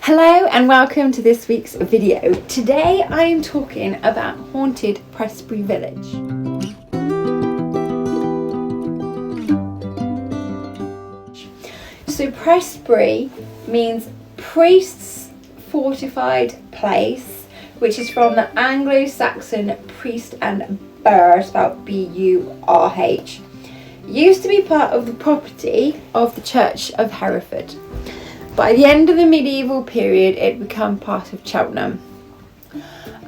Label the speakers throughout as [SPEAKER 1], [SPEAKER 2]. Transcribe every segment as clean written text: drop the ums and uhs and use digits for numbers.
[SPEAKER 1] Hello and welcome to this week's video. Today I am talking about haunted Prestbury Village. So Prestbury means priest's fortified place, which is from the Anglo-Saxon priest and burh, spelled B-U-R-H. Used to be part of the property of the Church of Hereford. By the end of the medieval period, it became part of Cheltenham.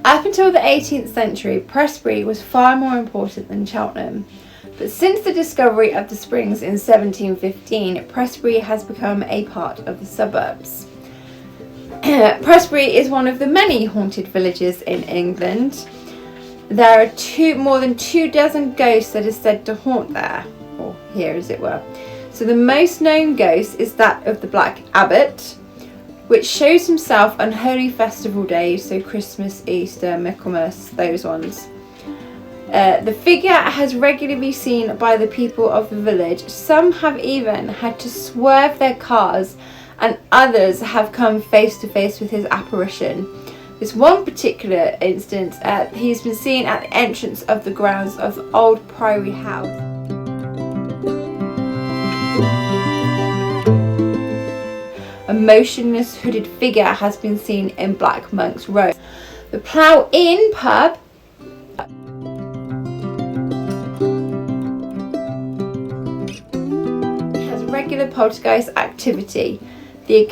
[SPEAKER 1] Up until the 18th century, Prestbury was far more important than Cheltenham. But since the discovery of the springs in 1715, Prestbury has become a part of the suburbs. Prestbury is one of the many haunted villages in England. There are more than 24 ghosts that are said to haunt there, or here as it were. So the most known ghost is that of the Black Abbott, which shows himself on holy festival days, so Christmas, Easter, Michaelmas, those ones. The figure has regularly been seen by the people of the village. Some have even had to swerve their cars, and others have come face to face with his apparition. This one particular instance, he's been seen at the entrance of the grounds of the old priory house. A motionless hooded figure has been seen in Black Monk's Road. The Plough Inn pub has regular poltergeist activity. The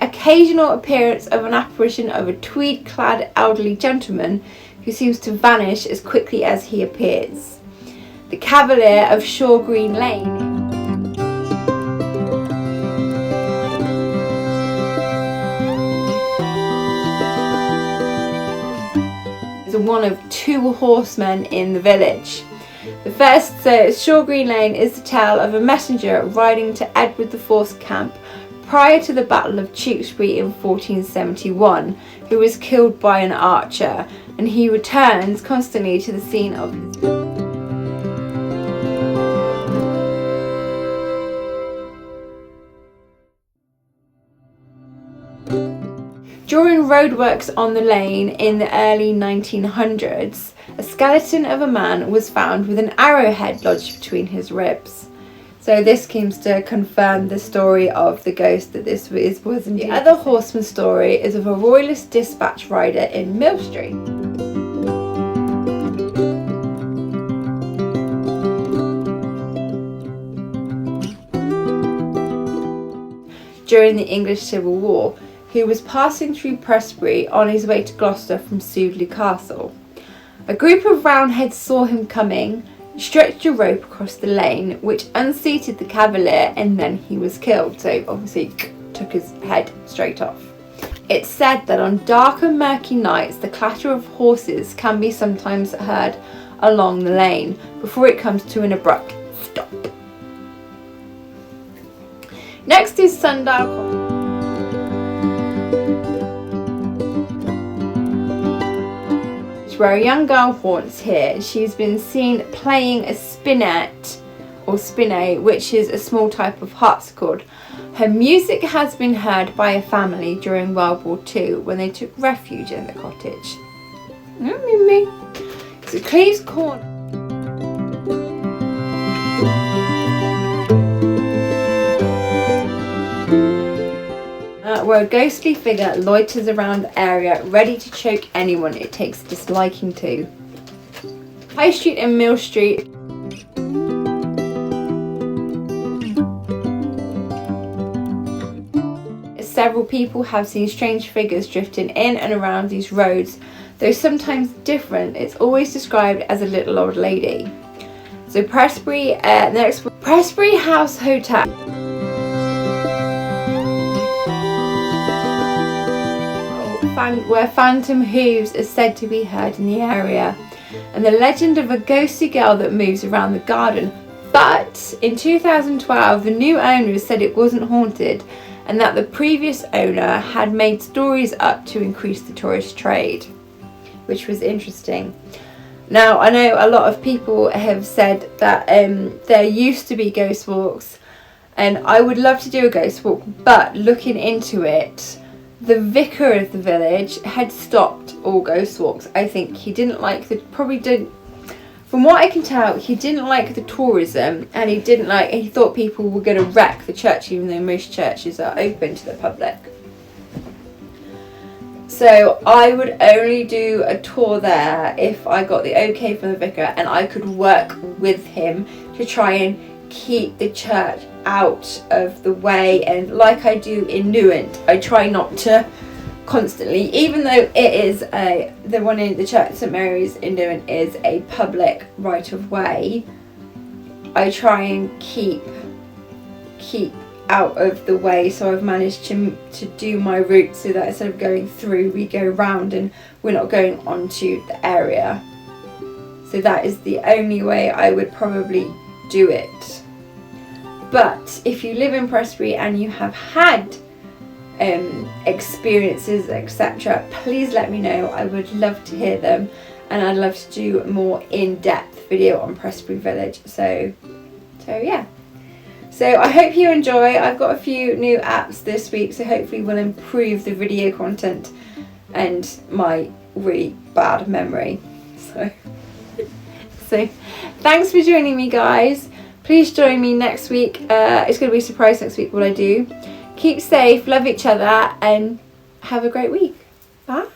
[SPEAKER 1] occasional appearance of an apparition of a tweed-clad elderly gentleman who seems to vanish as quickly as he appears. The Cavalier of Shaw Green Lane one of two horsemen in the village. The first, so Shaw Green Lane, is the tale of a messenger riding to Edward IV's camp prior to the Battle of Tewkesbury in 1471, who was killed by an archer, and he returns constantly to the scene of his During roadworks on the lane in the early 1900s, a skeleton of a man was found with an arrowhead lodged between his ribs. So this seems to confirm the story of the ghost that this was indeed. The other horseman story is of a royalist dispatch rider in Mill Street. During the English Civil War, who was passing through Prestbury on his way to Gloucester from Sudeley Castle. A group of Roundheads saw him coming, stretched a rope across the lane, which unseated the Cavalier, and then he was killed. So obviously took his head straight off. It's said that on dark and murky nights, the clatter of horses can be sometimes heard along the lane before it comes to an abrupt stop. Next is Sundial Cottage, where a young girl haunts here. She's been seen playing a spinet or spinet, which is a small type of harpsichord. Her music has been heard by a family during World War II when they took refuge in the cottage. So Cleves Corner, where a ghostly figure loiters around the area, ready to choke anyone it takes a disliking to. High Street and Mill Street several people have seen strange figures drifting in and around these roads. Though sometimes different, it's always described as a little old lady. So Prestbury, next, Prestbury House Hotel, where phantom hooves are said to be heard in the area, and the legend of a ghostly girl that moves around the garden. But in 2012, the new owners said it wasn't haunted, and that the previous owner had made stories up to increase the tourist trade, which was interesting. Now, I know a lot of people have said that there used to be ghost walks, and I would love to do a ghost walk, but looking into it, the vicar of the village had stopped all ghost walks. I think he didn't like from what I can tell, he didn't like the tourism, and he thought people were going to wreck the church, even though most churches are open to the public. So I would only do a tour there if I got the okay from the vicar and I could work with him to try and keep the church out of the way. And like I do in Newent, I try not to constantly, even though it is the one in the church St Mary's in Newent is a public right of way, I try and keep out of the way. So I've managed to do my route so that instead of going through, we go round and we're not going onto the area. So that is the only way I would probably do it. But if you live in Prestbury and you have had experiences, etc., please let me know. I would love to hear them, and I'd love to do a more in-depth video on Prestbury Village. So yeah. So I hope you enjoy. I've got a few new apps this week, so hopefully we'll improve the video content and my really bad memory. So thanks for joining me, guys. Please join me next week. It's going to be a surprise next week what I do. Keep safe, love each other, and have a great week. Bye.